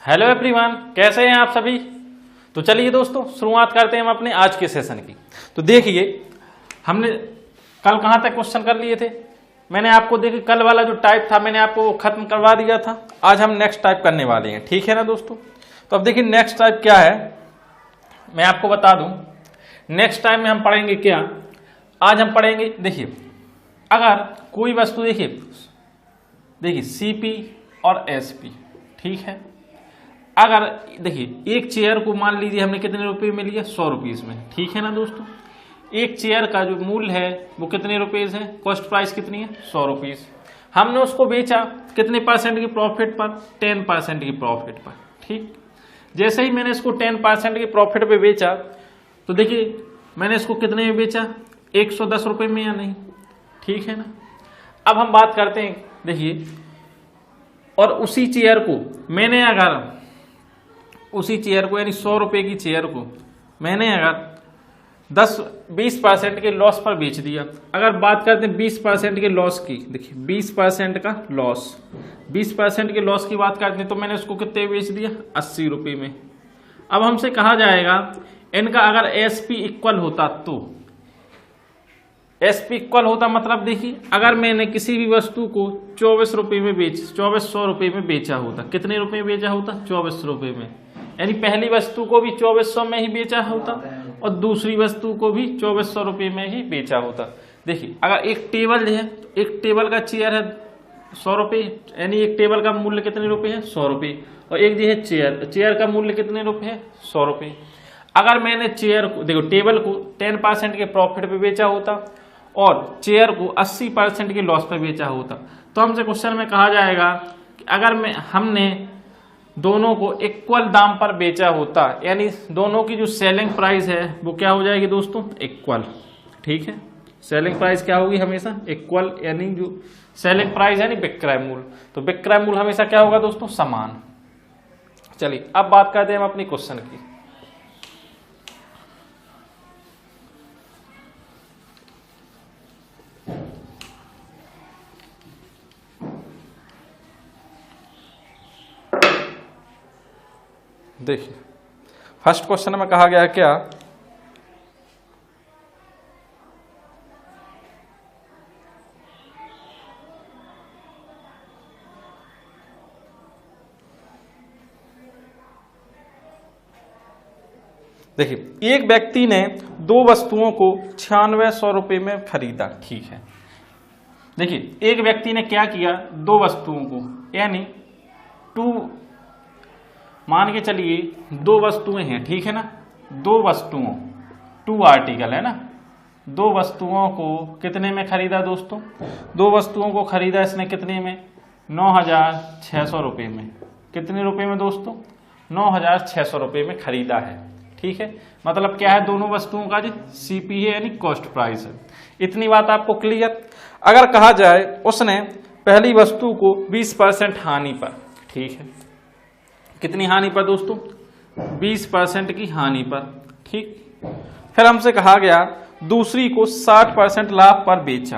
Hello everyone, कैसे हैं आप सभी। तो चलिए दोस्तों शुरुआत करते हैं हम अपने आज के सेशन की। तो देखिए हमने कल कहाँ तक क्वेश्चन कर लिए थे। मैंने आपको देखिए कल वाला जो टाइप था मैंने आपको खत्म करवा दिया था। आज हम नेक्स्ट टाइप करने वाले हैं, ठीक है ना दोस्तों। तो अब देखिए नेक्स्ट टाइप क्या है मैं आपको बता दूं। नेक्स्ट टाइम में हम पढ़ेंगे क्या। आज हम पढ़ेंगे, देखिए अगर कोई वस्तु देखिए सीपी और एसपी, ठीक है। अगर देखिए एक चेयर को मान लीजिए हमने कितने रुपए में लिया, 100 रुपीज में, ठीक है ना दोस्तों। एक चेयर का जो मूल्य है वो कितने रुपीज है, कॉस्ट प्राइस कितनी है, 100 रुपीज। हमने उसको बेचा कितने परसेंट की प्रॉफिट पर, 10% की प्रॉफिट पर, ठीक। जैसे ही मैंने इसको 10% की प्रॉफिट पे बेचा तो देखिए मैंने इसको कितने में बेचा, 110 रुपए में या नहीं, ठीक है ना। अब हम बात करते हैं, देखिए और उसी चेयर को मैंने अगर उसी चेयर को यानी 100 रुपए की चेयर को मैंने अगर 20% के लॉस पर बेच दिया। अगर बात करते हैं 20% के लॉस की, देखिए 20% का लॉस, 20% के लॉस की बात करते हैं तो मैंने उसको कितने बेच दिया, 80 रुपए में। अब हमसे कहा जाएगा इनका अगर एसपी इक्वल होता तो, एसपी इक्वल होता मतलब देखिए अगर मैंने किसी भी वस्तु को 2400 रुपए में बेचा होता, कितने रुपए में बेचा होता, 2400 रुपए में, यानी पहली वस्तु को भी 2400 में ही बेचा होता और दूसरी वस्तु को भी 2400 रुपए में ही बेचा होता। देखिए अगर एक टेबल है, एक टेबल का चेयर है 100 रुपए, यानी एक टेबल का मूल्य कितने रुपए है, 100 रुपए। और एक जो है चेयर का मूल्य कितने रुपए है, 100 रुपए। अगर मैंने चेयर को देखो टेबल को 10% के प्रॉफिट पे बेचा होता और चेयर को 80% के लॉस पे बेचा होता तो हमसे क्वेश्चन में कहा जाएगा कि अगर हमने दोनों को इक्वल दाम पर बेचा होता, यानी दोनों की जो सेलिंग प्राइस है वो क्या हो जाएगी दोस्तों, इक्वल, ठीक है। सेलिंग प्राइस क्या होगी, हमेशा इक्वल, यानी जो सेलिंग प्राइस है यानी विक्रय मूल्य, तो विक्रय मूल्य हमेशा क्या होगा दोस्तों, समान। चलिए अब बात करते हैं हम अपनी क्वेश्चन की। देखिए फर्स्ट क्वेश्चन में कहा गया है क्या, देखिए एक व्यक्ति ने दो वस्तुओं को 9600 रुपए में खरीदा, ठीक है। देखिए एक व्यक्ति ने क्या किया, दो वस्तुओं को यानी मान के चलिए दो वस्तुएं हैं, ठीक है ना। दो वस्तुओं, 2 आर्टिकल है ना। दो वस्तुओं को कितने में खरीदा दोस्तों, दो वस्तुओं को खरीदा इसने कितने में, 9600 रुपए में। कितने रुपए में दोस्तों, 9600 रुपए में खरीदा है, ठीक है। मतलब क्या है, दोनों वस्तुओं का जी सीपी है यानी कॉस्ट प्राइस है। इतनी बात आपको क्लियर। अगर कहा जाए उसने पहली वस्तु को 20% हानि पर, ठीक है, कितनी हानि पर दोस्तों, 20% की हानि पर, ठीक। फिर हमसे कहा गया दूसरी को 60% लाभ पर बेचा।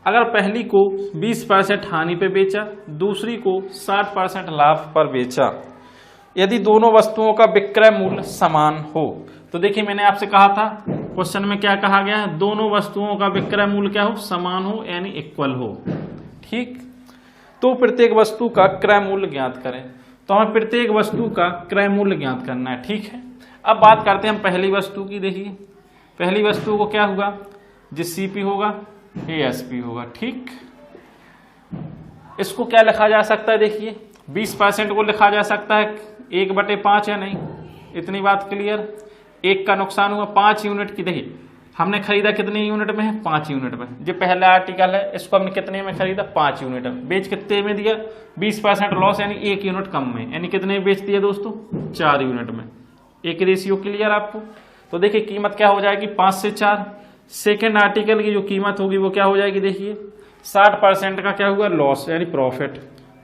अगर पहली को 20% हानि पे बेचा, दूसरी को 60% लाभ पर बेचा, यदि दोनों वस्तुओं का विक्रय मूल्य समान हो। तो देखिए मैंने आपसे कहा था क्वेश्चन में क्या कहा गया है, दोनों वस्तुओं का विक्रय मूल्य क्या हो, समान हो यानी इक्वल हो, ठीक। तो प्रत्येक वस्तु का क्रय मूल्य ज्ञात करें। तो हमें प्रत्येक वस्तु का क्रय मूल्य ज्ञात करना है, ठीक है। अब बात करते हैं हम पहली वस्तु की। देखिए पहली वस्तु को क्या होगा, जिस सीपी होगा ये एसपी होगा, ठीक। इसको क्या लिखा जा सकता है, देखिए 20% को लिखा जा सकता है 1/5 या नहीं, इतनी बात क्लियर। एक का नुकसान हुआ 5 यूनिट की। देखिए हमने खरीदा कितने यूनिट में है, 5 यूनिट में। जो पहला आर्टिकल है इसको हमने कितने में खरीदा, 5 यूनिट में। बेच कितने में दिया, 20% लॉस यानी 1 यूनिट कम में, यानी कितने में बेच दिया दोस्तों, 4 यूनिट में। एक रेशियो क्लियर आपको। तो देखिए कीमत क्या हो जाएगी, 5 से 4। सेकेंड आर्टिकल की जो कीमत होगी वो क्या हो जाएगी, देखिए 60% का क्या हुआ, लॉस यानी प्रॉफिट।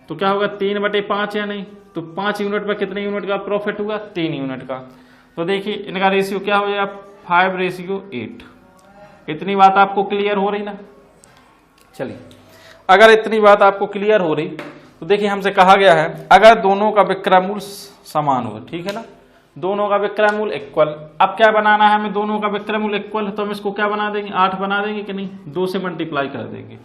तो क्या होगा 3/5 या नहीं, तो 5 यूनिट पर कितने यूनिट का प्रॉफिट हुआ, 3 यूनिट का। तो देखिए इनका रेशियो क्या हो जाएगा, 5:8। इतनी बात आपको क्लियर हो रही ना। चलिए अगर इतनी बात आपको क्लियर हो रही तो देखिए हमसे कहा गया है अगर दोनों का विक्रय मूल्य समान हो, ठीक है ना, दोनों का विक्रय मूल्य इक्वल। अब क्या बनाना है हमें, दोनों का विक्रय मूल्य इक्वल है तो हम इसको क्या बना देंगे, 8 बना देंगे कि नहीं, 2 से मल्टीप्लाई कर देंगे।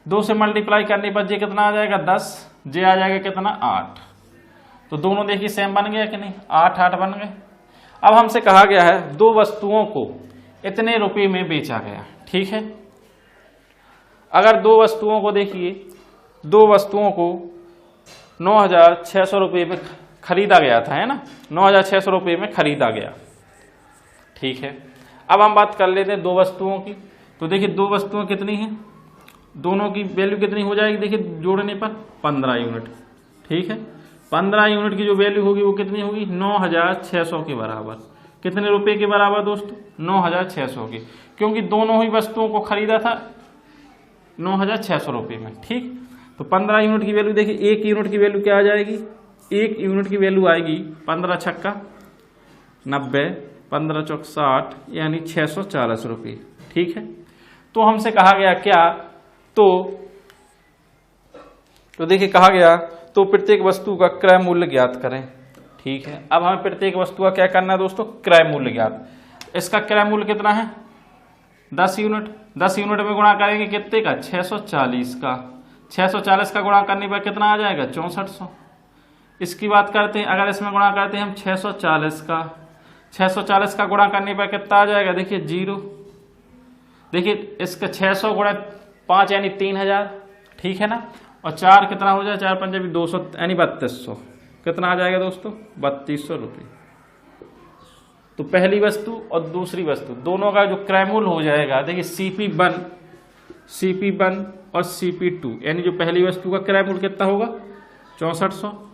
2 से मल्टीप्लाई करने पर जे कितना आ जाएगा 10, जे आ जाएगा कितना 8। तो दोनों देखिए सेम बन गया कि नहीं, 8 8 बन गए। अब हमसे कहा गया है दो वस्तुओं को इतने रुपए में बेचा गया, ठीक है। अगर दो वस्तुओं को देखिए, दो वस्तुओं को 9,600 रुपये में खरीदा गया था, है ना, 9,600 रुपये में खरीदा गया, ठीक है। अब हम बात कर लेते हैं दो वस्तुओं की। तो देखिए दो वस्तुएं कितनी हैं, दोनों की वैल्यू कितनी हो जाएगी, देखिए जोड़ने पर 15 यूनिट, ठीक है। 15 यूनिट की जो वैल्यू होगी वो कितनी होगी, 9,600 के बराबर। कितने रुपए के बराबर दोस्तों, 9,600 के, क्योंकि दोनों ही वस्तुओं को खरीदा था 9,600 रुपये में, ठीक। तो 15 यूनिट की वैल्यू देखिए, एक यूनिट की वैल्यू क्या आ जाएगी, एक यूनिट की वैल्यू आएगी 15 छक्का 90, 15 चौक 60, यानी 640 रुपये, ठीक है। तो हमसे कहा गया क्या, तो देखिए कहा गया तो प्रत्येक वस्तु का क्रय मूल्य ज्ञात करें, ठीक है। अब हमें प्रत्येक वस्तु का क्या करना है दोस्तों, क्रय मूल्य ज्ञात। इसका क्रय मूल्य कितना है, 10 यूनिट। 10 यूनिट में गुणा करेंगे कितने का, 640 का। 640 का गुणा करने पर कितना आ जाएगा, 6400। इसकी बात करते हैं, अगर इसमें गुणा करते हैं हम 640 का, 640 का गुणा करने पर कितना आ जाएगा, देखिए 0। देखिए इसका 600 गुणा 5 यानी 3000, ठीक है ना, और 4 कितना हो जाए, 4 पंजे भी 200 यानी 3200। कितना आ जाएगा दोस्तों, 3200 रुपये। तो पहली वस्तु और दूसरी वस्तु दोनों का जो क्रय मूल्य हो जाएगा, देखिए CP1 और CP2, यानी जो पहली वस्तु का क्रय मूल्य कितना होगा 6400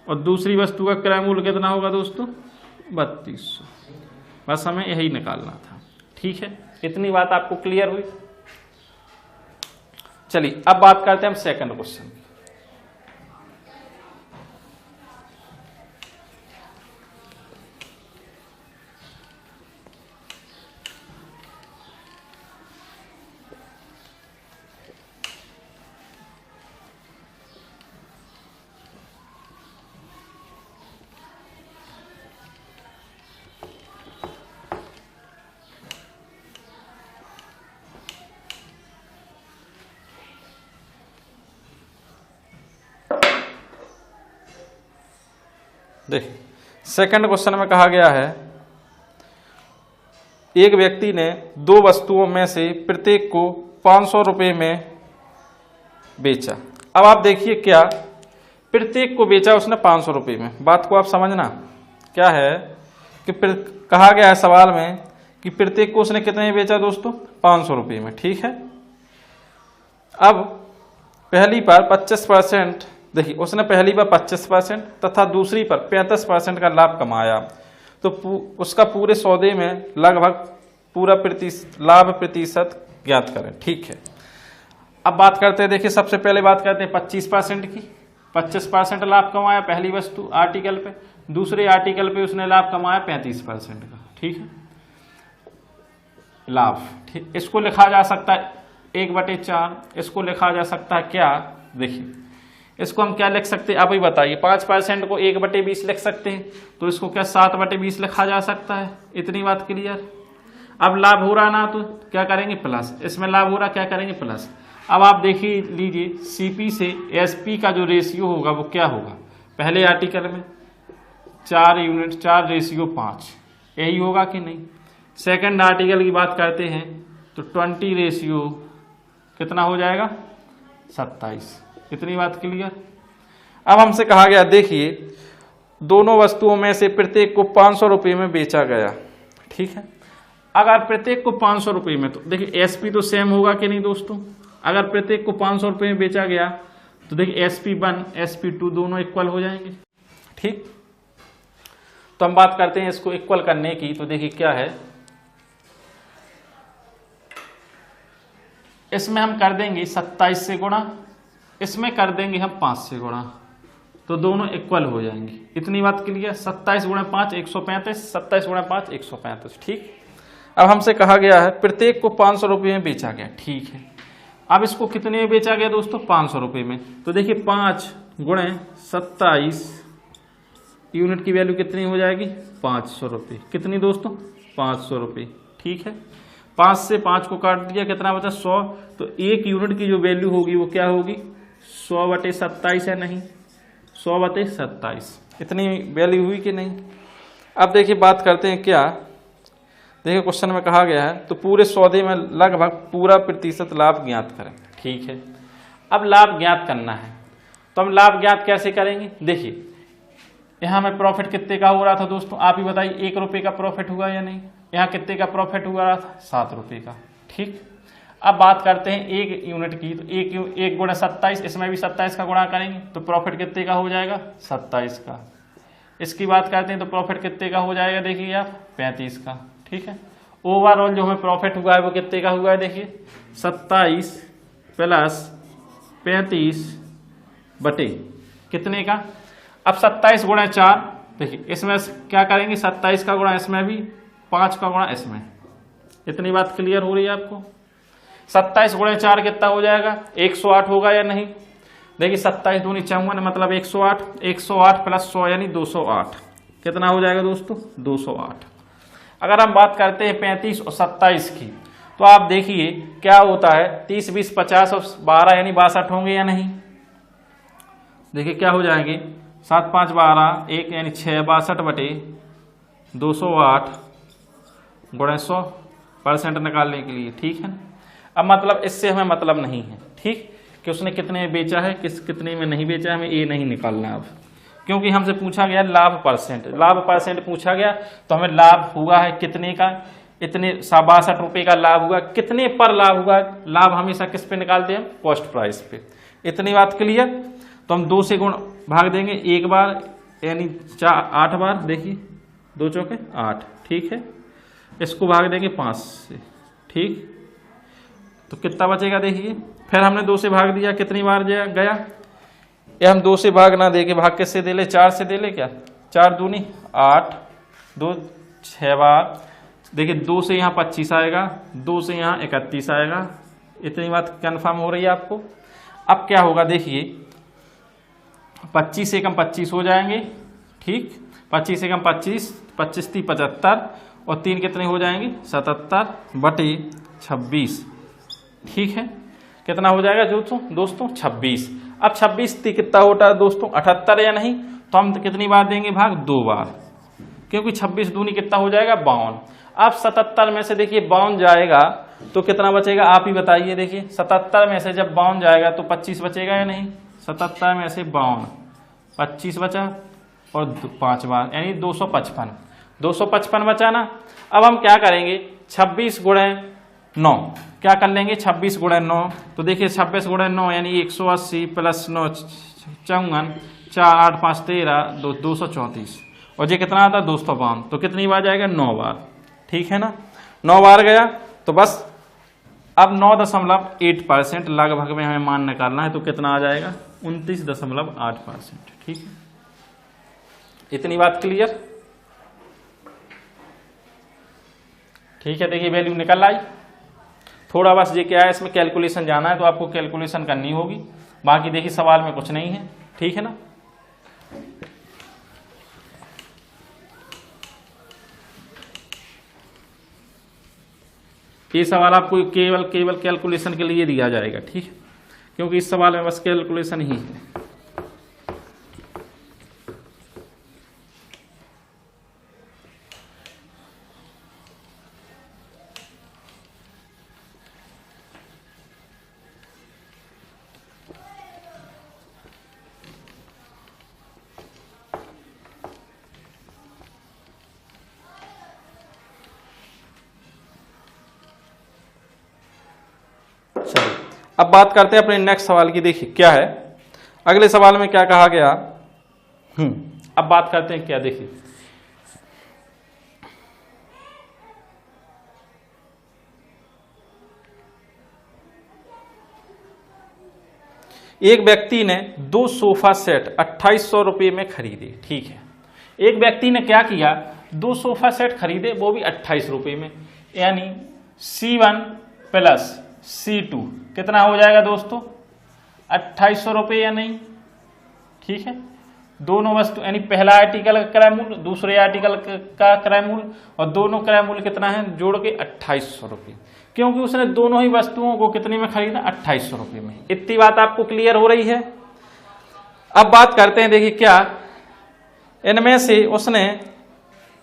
और दूसरी वस्तु का क्रय मूल्य कितना होगा दोस्तों 3200। बस हमें यही निकालना था, ठीक है। इतनी बात आपको क्लियर हुई। चलिए अब बात करते हैं हम सेकंड क्वेश्चन। देखिए सेकंड क्वेश्चन में कहा गया है एक व्यक्ति ने दो वस्तुओं में से प्रत्येक को 500 रुपये में बेचा। अब आप देखिए क्या, प्रत्येक को बेचा उसने 500 रुपये में। बात को आप समझना क्या है कि कहा गया है सवाल में कि प्रत्येक को उसने कितने में बेचा दोस्तों, 500 रुपये में, ठीक है। अब पहली पर 25%, देखिए उसने पहली बार 25% तथा दूसरी पर 35% का लाभ कमाया, तो उसका पूरे सौदे में लगभग पूरा लाभ प्रतिशत ज्ञात करें, ठीक है। अब बात करते हैं, देखिए सबसे पहले बात करते हैं 25% की। 25% लाभ कमाया पहली वस्तु आर्टिकल पे, दूसरे आर्टिकल पे उसने लाभ कमाया 35% का, ठीक है, लाभ, ठीक। इसको लिखा जा सकता है 1/4, इसको लिखा जा सकता है क्या, देखिए इसको हम क्या लिख सकते हैं, आप ही बताइए। 5% को 1/20 लिख सकते हैं, तो इसको क्या 7/20 लिखा जा सकता है। इतनी बात क्लियर। अब लाभ हो रहा ना, तो क्या करेंगे प्लस, इसमें लाभ हो रहा क्या करेंगे प्लस। अब आप देखिए लीजिए CP से SP का जो रेशियो होगा वो क्या होगा, पहले आर्टिकल में 4 यूनिट 4/5, यही होगा कि नहीं। सेकंड आर्टिकल की बात करते हैं तो 20 कितना हो जाएगा 27। इतनी बात क्लियर। अब हमसे कहा गया, देखिए दोनों वस्तुओं में से प्रत्येक को 500 रुपये में बेचा गया, ठीक है। अगर प्रत्येक को 500 रुपये में, तो देखिए SP तो सेम होगा कि नहीं दोस्तों। अगर प्रत्येक को 500 रुपये में बेचा गया तो देखिए SP1 SP2 दोनों इक्वल हो जाएंगे, ठीक। तो हम बात करते हैं इसको इक्वल करने की। तो देखिए क्या है, इसमें हम कर देंगे 27 से गुणा, इसमें कर देंगे हम 5 से गुणा, तो दोनों इक्वल हो जाएंगे। इतनी बात क्लियर। 27 गुणा 5 135, 27 गुणा 5 135, ठीक। अब हमसे कहा गया है प्रत्येक को 500 रुपये में बेचा गया, ठीक है। अब इसको कितने में बेचा गया दोस्तों? 500 रुपये में। तो देखिए 5 गुणे 27 यूनिट की वैल्यू कितनी हो जाएगी? 500 रुपये। कितनी दोस्तों? 500 रुपये। ठीक है, 5 से 5 को काट दिया, कितना बचा? 100। तो 1 यूनिट की जो वैल्यू होगी वो क्या होगी? 100/27 है, नहीं 100/27। इतनी वैल्यू हुई कि नहीं? अब देखिए बात करते हैं क्या, देखिए क्वेश्चन में कहा गया है तो पूरे सौदे में लगभग पूरा प्रतिशत लाभ ज्ञात करें। ठीक है, अब लाभ ज्ञात करना है तो हम लाभ ज्ञात कैसे करेंगे? देखिए यहाँ में प्रॉफिट कितने का हो रहा था दोस्तों? आप ही बताइए, 1 रुपये का प्रॉफिट हुआ या नहीं? यहाँ कितने का प्रॉफिट हुआ था? 7 रुपये का। ठीक, अब बात करते हैं 1 यूनिट की, तो 1 गुणा 27, इसमें भी 27 का गुणा करेंगे तो प्रॉफिट कितने का हो जाएगा? 27 का। इसकी बात करते हैं तो प्रॉफिट कितने का हो जाएगा? देखिए आप 35 का। ठीक है, ओवरऑल जो हमें प्रॉफिट हुआ है वो कितने का हुआ है? देखिए 27 + 35 बटे कितने का? अब 27 गुणा 4, देखिए इसमें क्या करेंगे? 27 का गुणा इसमें भी, 5 का गुणा इसमें। इतनी बात क्लियर हो रही है आपको? 27 गुणा 4 कितना हो जाएगा? 108 होगा या नहीं? देखिए 27 दूनी 54 मतलब 108, 108 + 100 यानी 208। कितना हो जाएगा दोस्तों? 208। अगर हम बात करते हैं 35 और 27 की, तो आप देखिए क्या होता है, 30 20 50 और 12 यानी 62 होंगे या नहीं? देखिए क्या हो जाएंगे? 7 5 12, 1 यानी 6, 62/208 गुणा 100% निकालने के लिए। ठीक है, अब मतलब इससे हमें मतलब नहीं है, ठीक, कि उसने कितने में बेचा है, कितने में नहीं बेचा है, हमें ये नहीं निकालना अब, क्योंकि हमसे पूछा गया लाभ परसेंट। लाभ परसेंट पूछा गया तो हमें लाभ हुआ है कितने का? इतने 62 रुपये का लाभ हुआ। कितने पर लाभ हुआ? लाभ हमेशा किस पे निकालते हैं? कॉस्ट प्राइस पे। इतनी बात क्लियर? तो हम 2 से गुण भाग देंगे 1 बार, यानी 8 बार। देखिए 2 चौके 8। ठीक है, इसको भाग देंगे 5 से। ठीक, तो कितना बचेगा? देखिए फिर हमने 2 से भाग दिया, कितनी बार गया? या हम 2 से भाग ना देके भाग किससे दे ले? 4 से दे ले क्या? 4 दूनी 8, 2 6 बार। देखिए 2 से यहाँ 25 आएगा, 2 से यहाँ 31 आएगा। इतनी बात कंफर्म हो रही है आपको? अब क्या होगा? देखिए 25 से कम 25 हो जाएंगे। ठीक, 25 से कम 25, 25 × 75 और 3 कितने हो जाएंगे? 77/26। ठीक है, कितना हो जाएगा दोस्तों? 26। अब 26 कितना होता है दोस्तों? 78 या नहीं? तो हम कितनी बार देंगे भाग? 2 बार, क्योंकि 26 दूनी कितना हो जाएगा? 52। अब 77 में से देखिए 52 जाएगा तो कितना बचेगा? आप ही बताइए। देखिए 77 में से जब 52 जाएगा तो 25 बचेगा या नहीं? 77 में से 52, 25 बचा और 5 बार यानी 255। 255 बचा ना? अब हम क्या करेंगे? 26 गुणे 9 क्या कर लेंगे? 26 गुणे 9। तो देखिए 26 गुणे 9 यानी 180 + 9 54, 4 8 5 13, 234। और ये कितना आता है? 252। तो कितनी बार जाएगा? 9 बार। ठीक है ना, 9 बार गया। तो बस अब 9.8% लगभग में हमें मान निकालना है, तो कितना आ जाएगा? 29.8%। ठीक है, इतनी बात क्लियर? ठीक है, देखिए वैल्यू निकल आई। थोड़ा बस ये क्या है, इसमें कैलकुलेशन जाना है तो आपको कैलकुलेशन करनी होगी, बाकी देखिए सवाल में कुछ नहीं है। ठीक है ना, ये सवाल आपको केवल कैलकुलेशन के लिए दिया जाएगा। ठीक है, क्योंकि इस सवाल में बस कैलकुलेशन ही है। चलिए अब बात करते हैं अपने नेक्स्ट सवाल की। देखिए क्या है, अगले सवाल में क्या कहा गया। अब बात करते हैं क्या, देखिए एक व्यक्ति ने 2 सोफा सेट 2800 रुपये में खरीदे। ठीक है, एक व्यक्ति ने क्या किया, 2 सोफा सेट खरीदे, वो भी 28 रुपये में, यानी C1 + C2 कितना हो जाएगा दोस्तों 2800 रुपये या नहीं, ठीक है। दोनों वस्तु यानी पहला आर्टिकल का क्रय मूल्य, दूसरे आर्टिकल का क्रय मूल्य, और दोनों क्रय मूल्य कितना है जोड़ के 2800 रुपये, क्योंकि उसने दोनों ही वस्तुओं को कितने में खरीदा 2800 रुपये में। इतनी बात आपको क्लियर हो रही है। अब बात करते हैं, देखिए क्या इनमें से उसने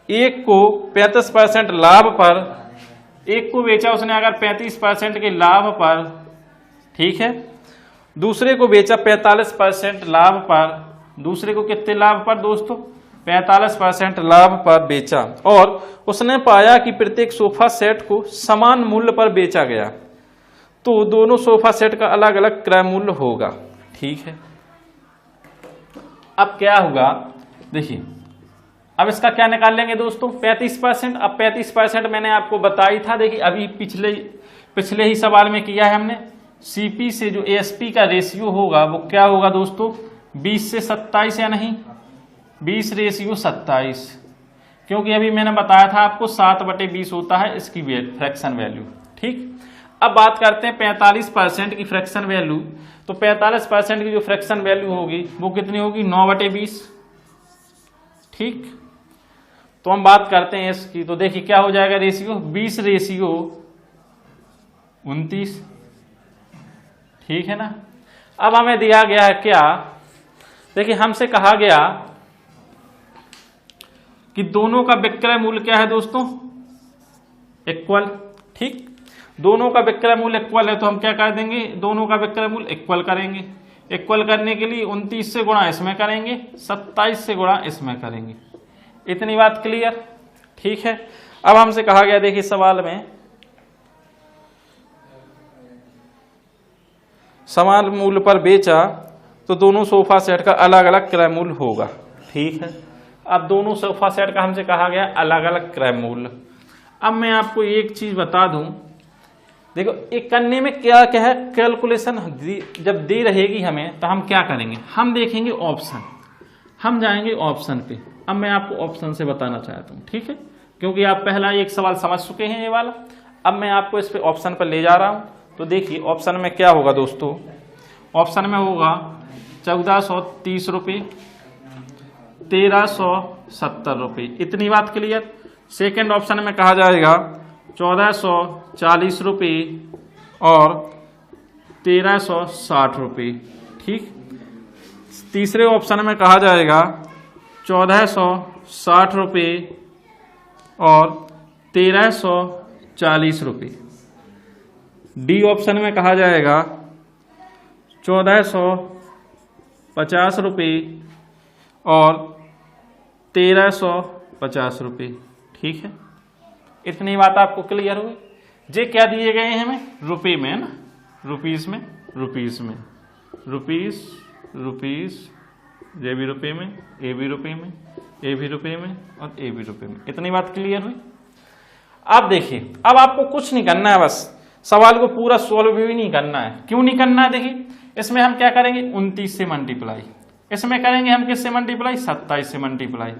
एक को 35% लाभ पर, एक को बेचा उसने अगर 35% के लाभ पर, ठीक है, दूसरे को बेचा 45% लाभ पर, दूसरे को कितने लाभ पर दोस्तों 45% लाभ पर बेचा, और उसने पाया कि प्रत्येक सोफा सेट को समान मूल्य पर बेचा गया, तो दोनों सोफा सेट का अलग अलग क्रय मूल्य होगा, ठीक है। अब क्या होगा देखिए, अब इसका क्या निकाल लेंगे दोस्तों 35%। अब 35% मैंने आपको बताई था, देखिए अभी पिछले ही सवाल में किया है हमने, सीपी से जो एएसपी का रेशियो होगा वो क्या होगा दोस्तों 20 से 27 या नहीं, 20:27, क्योंकि अभी मैंने बताया था आपको 7/20 होता है इसकी फ्रैक्शन वैल्यू, ठीक। अब बात करते हैं 45% की फ्रैक्शन वैल्यू, तो 45% की जो फ्रैक्शन वैल्यू होगी वो कितनी होगी 9/20, ठीक। तो हम बात करते हैं इसकी, तो देखिए क्या हो जाएगा रेशियो 20:29, ठीक है ना। अब हमें दिया गया है क्या, देखिए हमसे कहा गया कि दोनों का विक्रय मूल्य क्या है दोस्तों इक्वल, ठीक। दोनों का विक्रय मूल्य इक्वल है तो हम क्या कर देंगे, दोनों का विक्रय मूल्य इक्वल करेंगे। इक्वल करने के लिए 29 से गुणा इसमें करेंगे, 27 से गुणा इसमें करेंगे। इतनी बात क्लियर, ठीक है। अब हमसे कहा गया देखिए सवाल में समान मूल्य पर बेचा तो दोनों सोफा सेट का अलग अलग क्रय मूल्य होगा, ठीक है। अब दोनों सोफा सेट का हमसे कहा गया अलग अलग क्रय मूल्य। अब मैं आपको एक चीज बता दूं, देखो एक करने में क्या क्या है, कैलकुलेशन जब दे रहेगी हमें तो हम क्या करेंगे, हम देखेंगे ऑप्शन, हम जाएंगे ऑप्शन पे। अब मैं आपको ऑप्शन से बताना चाहता हूं, ठीक है, क्योंकि आप पहला एक सवाल समझ चुके हैं ये वाला। अब मैं आपको इस पे ऑप्शन पर ले जा रहा हूं, तो देखिए ऑप्शन में क्या होगा दोस्तों, ऑप्शन में होगा 1430 रुपये, 1370 रुपये। इतनी बात क्लियर। सेकेंड ऑप्शन में कहा जाएगा 1440 रुपये और 1360 रुपये, ठीक। तीसरे ऑप्शन में कहा जाएगा 1460 रुपये और 1340 रुपये। डी ऑप्शन में कहा जाएगा 1450 रुपये और 1350 रुपये, ठीक है। इतनी बात आपको क्लियर हुई। जे क्या दिए गए हैं हमें रुपये में, है ना, रुपीस में, रुपीस, जे भी रुपये में, ए भी रुपये में, ए भी रुपये में और ए भी रुपये में। इतनी बात क्लियर हुई। अब देखिए, अब आपको कुछ नहीं करना है, बस सवाल को पूरा सॉल्व भी नहीं करना है। क्यों नहीं करना है, देखिए इसमें हम क्या करेंगे 29 से मल्टीप्लाई, इसमें करेंगे हम किससे मल्टीप्लाई 27 से मल्टीप्लाई।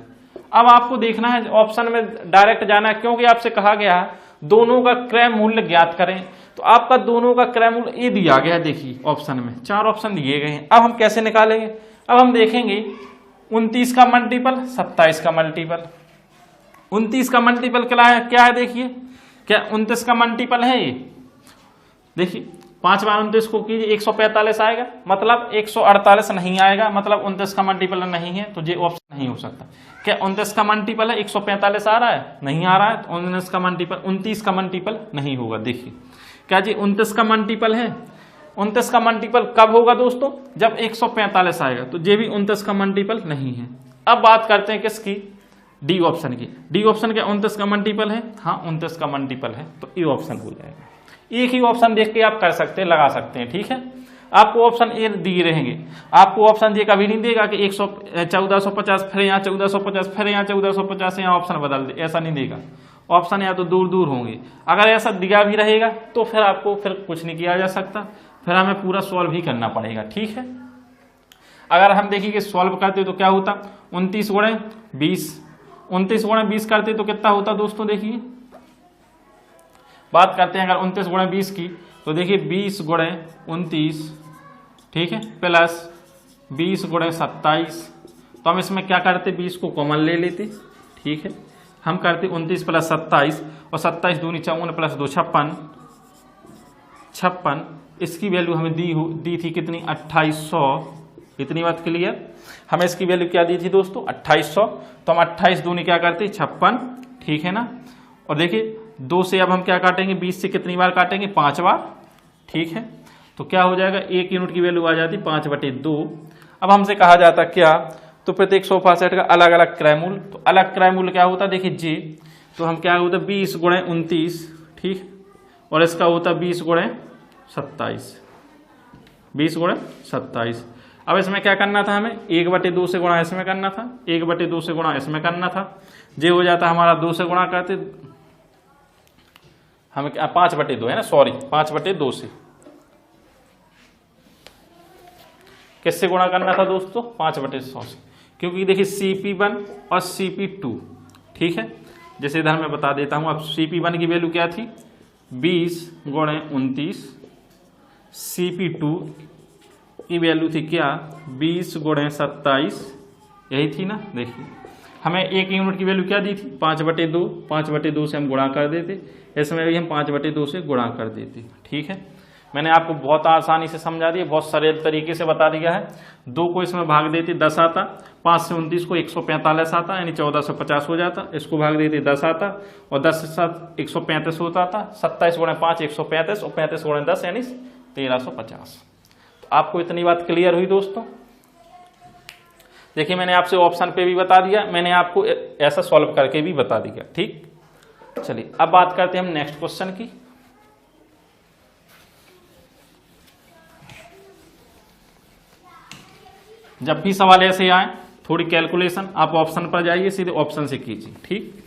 अब आपको देखना है ऑप्शन में डायरेक्ट जाना है, क्योंकि आपसे कहा गया दोनों का क्रय मूल्य ज्ञात करें, तो आपका दोनों का क्रय मूल्य ये दिया गया है। देखिए ऑप्शन में 4 ऑप्शन दिए गए हैं। अब हम कैसे निकालेंगे, अब हम देखेंगे 29 का मल्टीपल 27 का मल्टीपल। 29 का मल्टीपल क्या है देखिए, क्या 29 का मल्टीपल है ये, देखिए 5 बार 29 को कीजिए 145 आएगा, मतलब 148 नहीं आएगा, मतलब 29 का मल्टीपल नहीं है, तो ये ऑप्शन नहीं हो सकता। क्या 29 का मल्टीपल है 145 आ रहा है, नहीं आ रहा है, तो 29 का मल्टीपल नहीं होगा। देखिए क्या जी 29 का मल्टीपल है, 29 का मल्टीपल कब होगा दोस्तों, जब 145 आएगा, तो ये भी 29 का मल्टीपल नहीं है। अब बात करते हैं किसकी, डी ऑप्शन की। डी ऑप्शन क्या 29 का मल्टीपल है, हाँ 29 का मल्टीपल है, तो ये ऑप्शन हो जाएगा। एक ही ऑप्शन देख के आप कर सकते हैं, लगा सकते हैं, ठीक है। आपको ऑप्शन ए दिए रहेंगे, आपको ऑप्शन ये कभी नहीं देगा कि 1450 फिर यहाँ 1450 फिर यहाँ 1450 यहाँ ऑप्शन बदल दे, ऐसा नहीं देगा। ऑप्शन या तो दूर दूर होंगे, अगर ऐसा दिया भी रहेगा तो फिर आपको फिर कुछ नहीं किया जा सकता, फिर हमें पूरा सॉल्व ही करना पड़ेगा, ठीक है। अगर हम देखिए सॉल्व करते तो क्या होता 29 गुणे 20 करते तो कितना होता दोस्तों, देखिए बात करते हैं अगर 29 गुणे 20 की, तो देखिए 20 गुणे 29, ठीक है, प्लस 20 गुणे 27। तो हम इसमें क्या करते, 20 को कॉमन ले लेते, ठीक है, हम करते 29 प्लस 27, और 27 दूनी 54 प्लस 2 56। इसकी वैल्यू हमें दी थी कितनी, 2800। इतनी बात क्लियर। हमें इसकी वैल्यू क्या दी थी दोस्तों, 2800। तो हम 28 दूनी क्या करते, 56, ठीक है ना। और देखिए 2 से अब हम क्या काटेंगे, 20 से कितनी बार काटेंगे, 5 बार, ठीक है। तो क्या हो जाएगा, 1 यूनिट की वैल्यू आ जाती 5/2। अब हमसे कहा जाता क्या, तो प्रत्येक सोफा सेट का अलग अलग क्रय मूल्य। तो अलग क्रय मूल्य क्या होता है, देखिए जी, तो हम क्या होता है 20 गुणे 29, ठीक, और इसका होता 20 गुणे 27, 20 गुणे 27। अब इसमें क्या करना था हमें, 1/2 से गुणा इसमें करना था, 1/2 से गुणा इसमें करना था। ये हो जाता हमारा 2 से गुणा करते, हमें क्या 5/2 है ना, सॉरी 5/2 से किससे गुणा करना था दोस्तों, 5/100 से, क्योंकि देखिए CP1 और CP2, ठीक है। जैसे इधर मैं बता देता हूं, अब CP1 की वैल्यू क्या थी, 20 गुणे 29, CP2 की वैल्यू थी क्या, 20 गुणे 27, यही थी ना। देखिए हमें 1 यूनिट की वैल्यू क्या दी थी, 5/2, 5/2 से हम गुणा कर देते, इसमें भी हम 5/2 से गुणा कर देते, ठीक है। मैंने आपको बहुत आसानी से समझा दिया, बहुत सरल तरीके से बता दिया है। 2 को इसमें भाग देते 10 आता, 5 से 29 को 145 आता, यानी 1450 हो जाता। इसको भाग देते 10 आता, और 10 से 7 135 होता था। 27 गुणे 5 135, और 35 गुणे 10 यानी 1350। तो आपको इतनी बात क्लियर हुई दोस्तों। देखिए मैंने आपसे ऑप्शन पे भी बता दिया, मैंने आपको ऐसा सॉल्व करके भी बता दिया, ठीक। चलिए अब बात करते हैं हम नेक्स्ट क्वेश्चन की। जब भी सवाल ऐसे आए, थोड़ी कैलकुलेशन आप ऑप्शन पर जाइए, सीधे ऑप्शन से कीजिए, ठीक।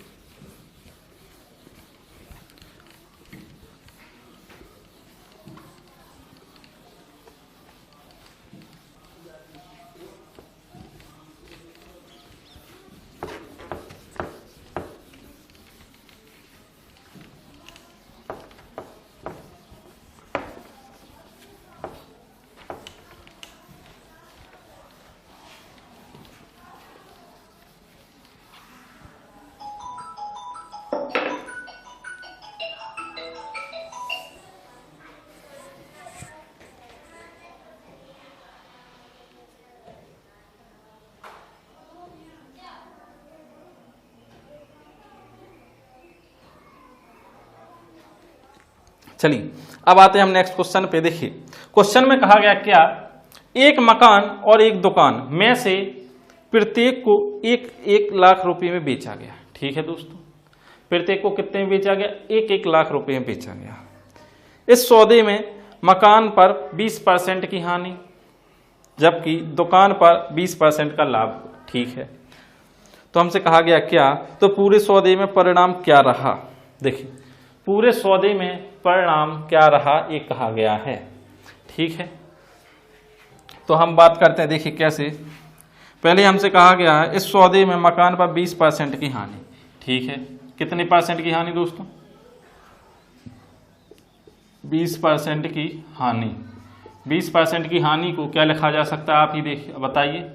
चलिए अब आते हैं हम नेक्स्ट क्वेश्चन पे। देखिए क्वेश्चन में कहा गया क्या, एक मकान और एक दुकान में से प्रत्येक को 1 लाख रुपए में बेचा गया, ठीक है दोस्तों। प्रत्येक को कितने में बेचा गया, 1 लाख रुपए में बेचा गया। इस सौदे में मकान पर 20% की हानि, जबकि दुकान पर 20% का लाभ, ठीक है। तो हमसे कहा गया क्या, तो पूरे सौदे में परिणाम क्या रहा। देखिए पूरे सौदे में परिणाम क्या रहा, ये कहा गया है, ठीक है। तो हम बात करते हैं, देखिए कैसे। पहले हमसे कहा गया है इस सौदे में मकान पर 20% की हानि, ठीक है। कितने परसेंट की हानि दोस्तों, 20% की हानि। 20% की हानि को क्या लिखा जा सकता है, आप ही देखिए बताइए।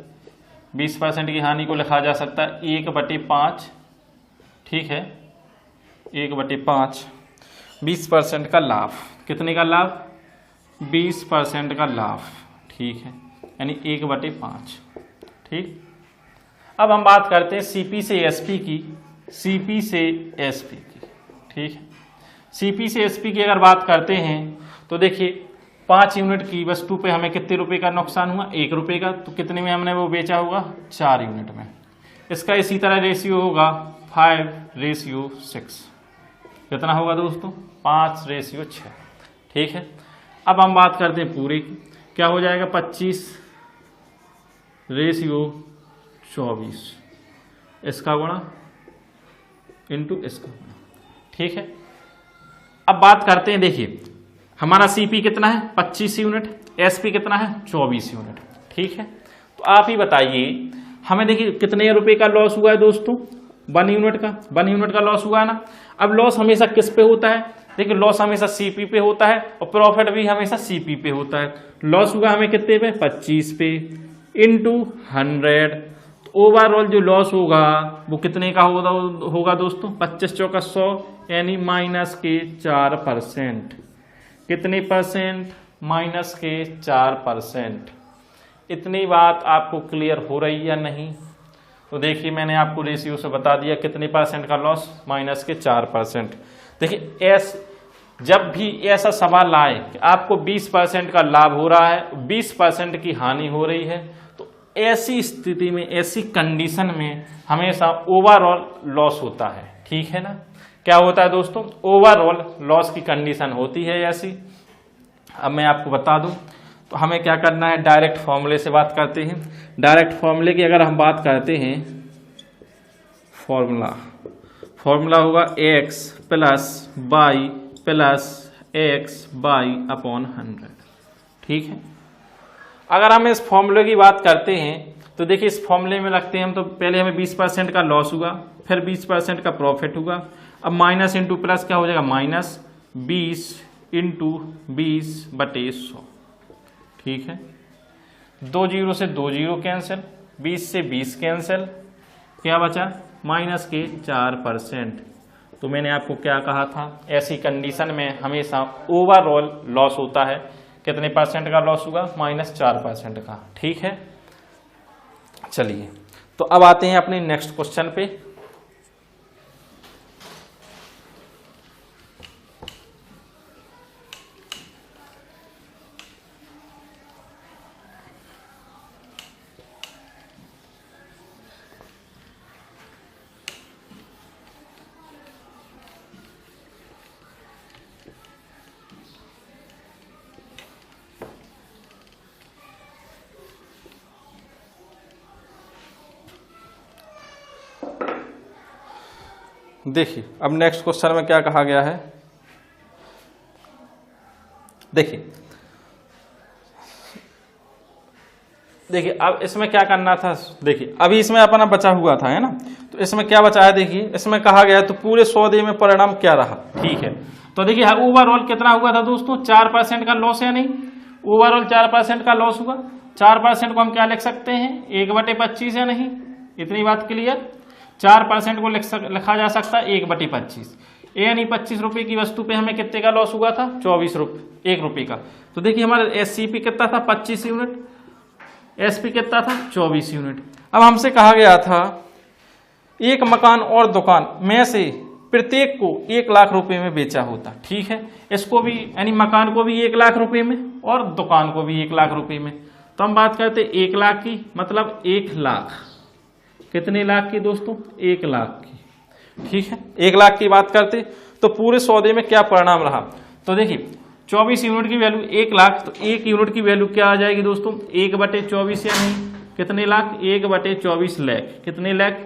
20% की हानि को लिखा जा सकता है 1/5, ठीक है, 1/5। 20% का लाभ, कितने का लाभ, 20% का लाभ, ठीक है, यानी 1/5, ठीक। अब हम बात करते हैं सीपी से एसपी की, सीपी से एसपी की, ठीक है। सीपी से एसपी की अगर बात करते हैं तो देखिए 5 यूनिट की वस्तु पे हमें कितने रुपए का नुकसान हुआ, 1 रुपए का। तो कितने में हमने वो बेचा होगा, 4 यूनिट में। इसका इसी तरह रेशियो होगा 5:6। कितना होगा दोस्तों, 5:6, ठीक है। अब हम बात करते हैं पूरे की, क्या हो जाएगा 25:24, इसका गुणा इंटू इसका गुणा, ठीक है। अब बात करते हैं, देखिए हमारा सीपी कितना है 25 यूनिट, एसपी कितना है 24 यूनिट, ठीक है। तो आप ही बताइए हमें, देखिए कितने रुपए का लॉस हुआ है दोस्तों, 1 यूनिट का, 1 यूनिट का लॉस हुआ है ना। अब लॉस हमेशा किस पे होता है, देखिए लॉस हमेशा सीपी पे होता है और प्रॉफिट भी हमेशा सीपी पे होता है। लॉस हुआ हमें कितने पे, 25 पे इंटू 100। ओवरऑल जो लॉस होगा वो कितने का होगा दोस्तों, 25 चौका 100 यानी माइनस के 4%। कितने परसेंट, माइनस के 4%। इतनी बात आपको क्लियर हो रही है या नहीं? तो देखिए मैंने आपको रेशियो से बता दिया कितने परसेंट का लॉस, माइनस के 4%। देखिए जब भी ऐसा सवाल आए कि आपको 20% का लाभ हो रहा है, 20% की हानि हो रही है, तो ऐसी स्थिति में, ऐसी कंडीशन में हमेशा ओवरऑल लॉस होता है। ठीक है ना, क्या होता है दोस्तों, ओवरऑल लॉस की कंडीशन होती है ऐसी। अब मैं आपको बता दूं तो हमें क्या करना है, डायरेक्ट फॉर्मूले से बात करते हैं। डायरेक्ट फॉर्मूले की अगर हम बात करते हैं, फॉर्मूला होगा x plus by plus x by upon 100। ठीक है, अगर हम इस फॉर्मूले की बात करते हैं तो देखिए इस फॉर्मूले में लगते हैं हम, तो पहले हमें 20% का लॉस हुआ, फिर 20% का प्रॉफिट हुआ। अब माइनस इंटू प्लस क्या हो जाएगा, माइनस 20 इंटू 20/100। ठीक है, 2 जीरो से 2 जीरो कैंसिल, 20 से 20 कैंसिल, क्या बचा, माइनस के 4%। तो मैंने आपको क्या कहा था, ऐसी कंडीशन में हमेशा ओवरऑल लॉस होता है। कितने परसेंट का लॉस होगा, -4% का। ठीक है, चलिए तो अब आते हैं अपने नेक्स्ट क्वेश्चन पे। देखिए अब नेक्स्ट क्वेश्चन में क्या कहा गया है, देखिए अब इसमें क्या करना था। देखिए अभी इसमें अपना बचा हुआ था, है ना, तो इसमें क्या बचा है, देखिए इसमें कहा गया है तो पूरे सौदे में परिणाम क्या रहा। ठीक है, तो देखिए ओवरऑल कितना हुआ था दोस्तों, 4% का लॉस है नहीं, ओवरऑल 4% का लॉस हुआ। 4% को हम क्या लिख सकते हैं, 1/25 है नहीं, इतनी बात क्लियर। 4% को लिखा जा सकता है 1/25, यानी 25 रुपए की वस्तु पे हमें कितने का लॉस हुआ था, 24 रुपए, 1 रुपए का। तो देखिए हमारा एससीपी कितना था, 25 यूनिट, एसपी कितना था, 24 यूनिट। अब हमसे कहा गया था एक मकान और दुकान में से प्रत्येक को 1 लाख रुपए में बेचा होता। ठीक है, इसको भी यानी मकान को भी 1 लाख रुपए में और दुकान को भी 1 लाख रुपए में। तो हम बात करते 1 लाख की, मतलब 1 लाख, कितने लाख की दोस्तों, 1 लाख की। ठीक है, 1 लाख की बात करते तो पूरे सौदे में क्या परिणाम रहा। तो देखिए 24 यूनिट की वैल्यू 1 लाख, तो 1 यूनिट की वैल्यू क्या आ जाएगी दोस्तों, 1/24 या नहीं, कितने लाख, 1/24 लाख। कितने लाख,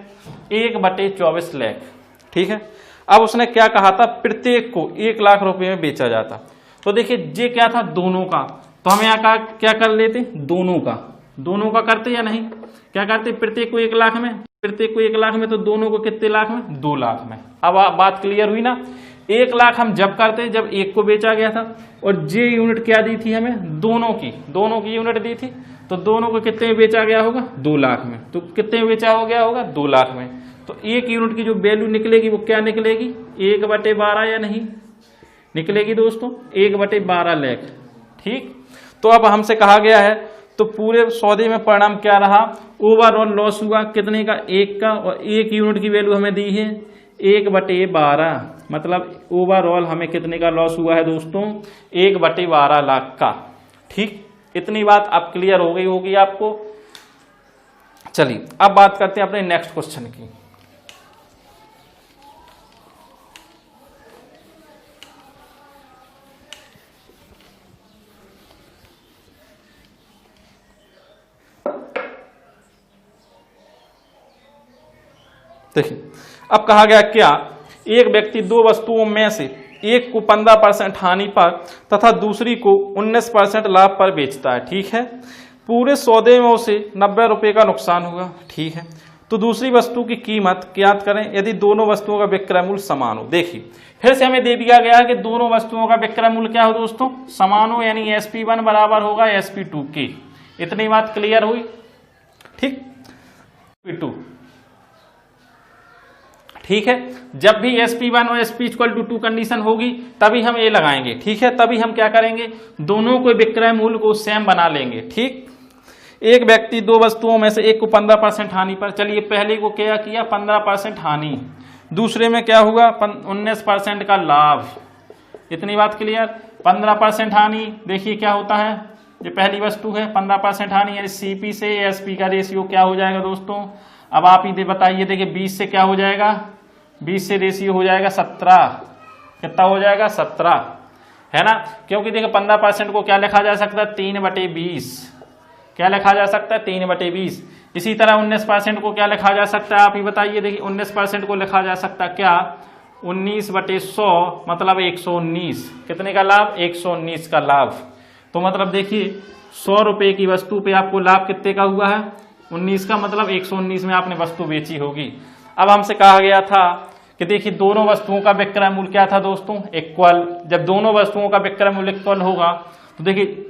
1/24 लाख। ठीक है, अब उसने क्या कहा था, प्रत्येक को 1 लाख रुपए में बेचा जाता। तो देखिए ये क्या था, दोनों का, तो हम यहाँ क्या कर लेते, दोनों का करते या नहीं, क्या करते, प्रत्येक को 1 लाख में, प्रत्येक को 1 लाख में, तो दोनों को कितने लाख में, 2 लाख में। अब बात क्लियर हुई ना। 1 लाख हम जब करते जब एक को बेचा गया था, और जे यूनिट क्या दी थी हमें, दोनों की यूनिट दी थी, तो दोनों को कितने में बेचा गया होगा, 2 लाख में। तो कितने में बेचा हो गया होगा, 2 लाख में। तो 1 यूनिट की जो वैल्यू निकलेगी वो क्या निकलेगी, 1/12 या नहीं निकलेगी दोस्तों, 1/12 लाख। ठीक, तो अब हमसे कहा गया है तो पूरे सौदे में परिणाम क्या रहा, ओवरऑल लॉस हुआ कितने का, 1 का, और 1 यूनिट की वैल्यू हमें दी है 1/12, मतलब ओवरऑल हमें कितने का लॉस हुआ है दोस्तों, 1/12 लाख का। ठीक, इतनी बात अब क्लियर हो गई होगी आपको। चलिए अब बात करते हैं अपने नेक्स्ट क्वेश्चन की। देखिए अब कहा गया क्या, एक व्यक्ति 2 वस्तुओं में से एक को 15% हानि पर तथा दूसरी को 19% लाभ पर बेचता है। ठीक है, पूरे सौदे में उसे 90 रुपए का नुकसान हुआ। ठीक है, तो दूसरी वस्तु की कीमत ज्ञात करें यदि दोनों वस्तुओं का विक्रय मूल्य समान हो। देखिए फिर से हमें दे दिया गया है कि दोनों वस्तुओं का विक्रय मूल्य क्या हो दोस्तों, समान हो, यानी SP1 बराबर होगा SP2 के। इतनी बात क्लियर हुई, ठीक। SP2 ठीक है, जब भी SP1 और SP=2 कंडीशन होगी तभी हम ये लगाएंगे, ठीक है, तभी हम क्या करेंगे, दोनों को विक्रय मूल्य को सेम बना लेंगे, ठीक। एक व्यक्ति दो वस्तुओं में से एक को 15% हानि पर, चलिए पहले को क्या किया 15% हानि, दूसरे में क्या हुआ 19% का लाभ। इतनी बात क्लियर। 15% हानि देखिए क्या होता है, ये पहली वस्तु है 15% हानि, यानी CP से SP का रेशियो क्या हो जाएगा दोस्तों, अब आप ही बताइए। देखिए 20 से क्या हो जाएगा, 20 से रेशियो हो जाएगा 17, कितना हो जाएगा 17, है ना, क्योंकि देखिए 15% को क्या लिखा जा सकता है 3/20, क्या लिखा जा सकता है 3/20। इसी तरह 19% को क्या लिखा जा सकता है, आप ही बताइए। देखिए 19% को लिखा जा सकता है क्या 19/100, मतलब 119, कितने का लाभ 119 का लाभ। तो मतलब देखिए 100 रुपए की वस्तु पे आपको लाभ कितने का हुआ है 19 का, मतलब 119 में आपने वस्तु बेची होगी। अब हमसे कहा गया था कि देखिए दोनों वस्तुओं का विक्रय मूल्य क्या था दोस्तों, इक्वल। जब दोनों वस्तुओं का विक्रय मूल्य इक्वल होगा तो देखिए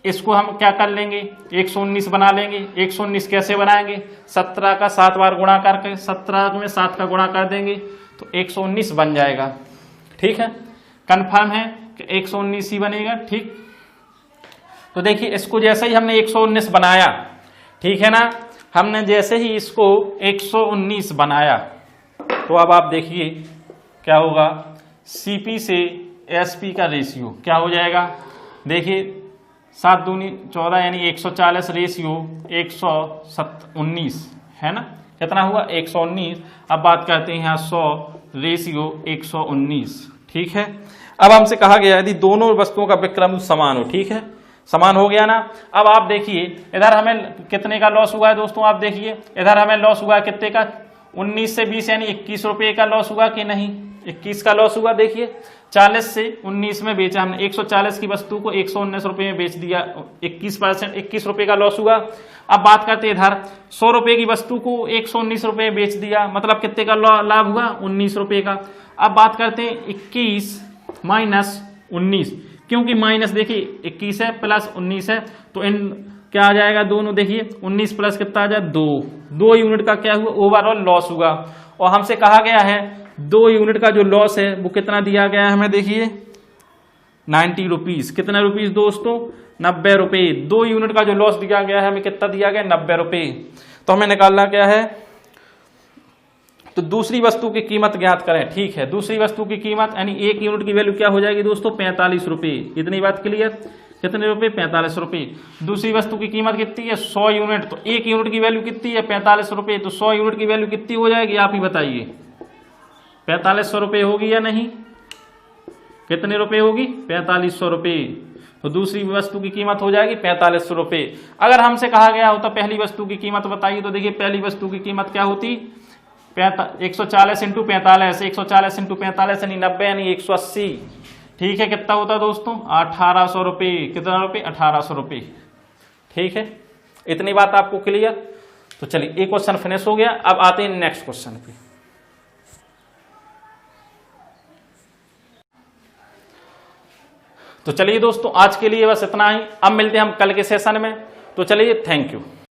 इसको हम क्या कर लेंगे 119 बना लेंगे। 119 कैसे बनाएंगे, 17 का 7 बार गुणा करके 17 में 7 का गुणा कर देंगे तो 119 बन जाएगा, ठीक है, कंफर्म है कि 119 ही बनेगा, ठीक। तो देखिए इसको जैसे ही हमने 119 बनाया, ठीक है ना, हमने जैसे ही इसको 119 बनाया तो अब आप देखिए क्या होगा, CP से SP का रेशियो क्या हो जाएगा। देखिए 7 दूनी 14, यानी 140 रेशियो 119, है ना, कितना हुआ 119। अब बात करते हैं यहाँ 100 रेशियो 119, ठीक है। अब हमसे कहा गया यदि दोनों वस्तुओं का विक्रय मूल्य समान हो, ठीक है, समान हो गया ना। अब आप देखिए इधर हमें कितने का लॉस हुआ है दोस्तों, आप देखिए इधर हमें लॉस हुआ है कितने का 19 से 20, यानी 21 रुपए का लॉस हुआ कि नहीं, 21 का लॉस हुआ। देखिए 40 से 19 में बेचा हमने, 140 की वस्तु को 119 रुपए में बेच दिया, 21%, 21 रुपए का लॉस हुआ। अब बात करते हैं इधर 100 रुपए की वस्तु को 119 रुपए में बेच दिया, मतलब कितने का लाभ हुआ 19 रुपए का। अब बात करते हैं 21 माइनस 19, क्योंकि माइनस देखिए 21 है प्लस 19 है, तो इन क्या आ जाएगा दोनों, देखिए 19 प्लस कितना आ जाए 2 यूनिट का क्या हुआ ओवरऑल लॉस हुआ। और हमसे कहा गया है 2 यूनिट का जो लॉस है वो कितना दिया गया है हमें, देखिए 90 रुपीज। कितना रुपीज दोस्तों 90 रुपए। 2 यूनिट का जो लॉस दिया गया है हमें कितना दिया गया 90 रुपए। तो हमें निकालना क्या है, तो दूसरी वस्तु की कीमत ज्ञात करें, ठीक है। दूसरी वस्तु की कीमत यानी 1 यूनिट की वैल्यू क्या हो जाएगी दोस्तों 45 रुपए। इतनी बात क्लियर, कितने रुपए 45 रुपए। दूसरी वस्तु की कीमत कितनी है 100 यूनिट, तो 1 यूनिट की वैल्यू कितनी है 45 रुपए, तो 100 यूनिट की वैल्यू कितनी हो जाएगी आप ही बताइए, 4500 रुपए होगी या नहीं, कितने रुपए होगी 4500 रुपए। तो दूसरी वस्तु की कीमत हो जाएगी 4500 रुपए। अगर हमसे कहा गया होता पहली वस्तु की कीमत बताइए, तो देखिए पहली वस्तु की कीमत क्या होती 140 इंटू 45, 140 इंटू 45 यानी 90, यानी 180, ठीक है। कितना होता दोस्तों 1800 रुपए। कितना रुपए 1800 रुपए, ठीक है। इतनी बात आपको क्लियर। तो चलिए एक क्वेश्चन फिनिश हो गया, अब आते हैं नेक्स्ट क्वेश्चन पे। तो चलिए दोस्तों आज के लिए बस इतना ही, अब मिलते हैं हम कल के सेशन में। तो चलिए थैंक यू।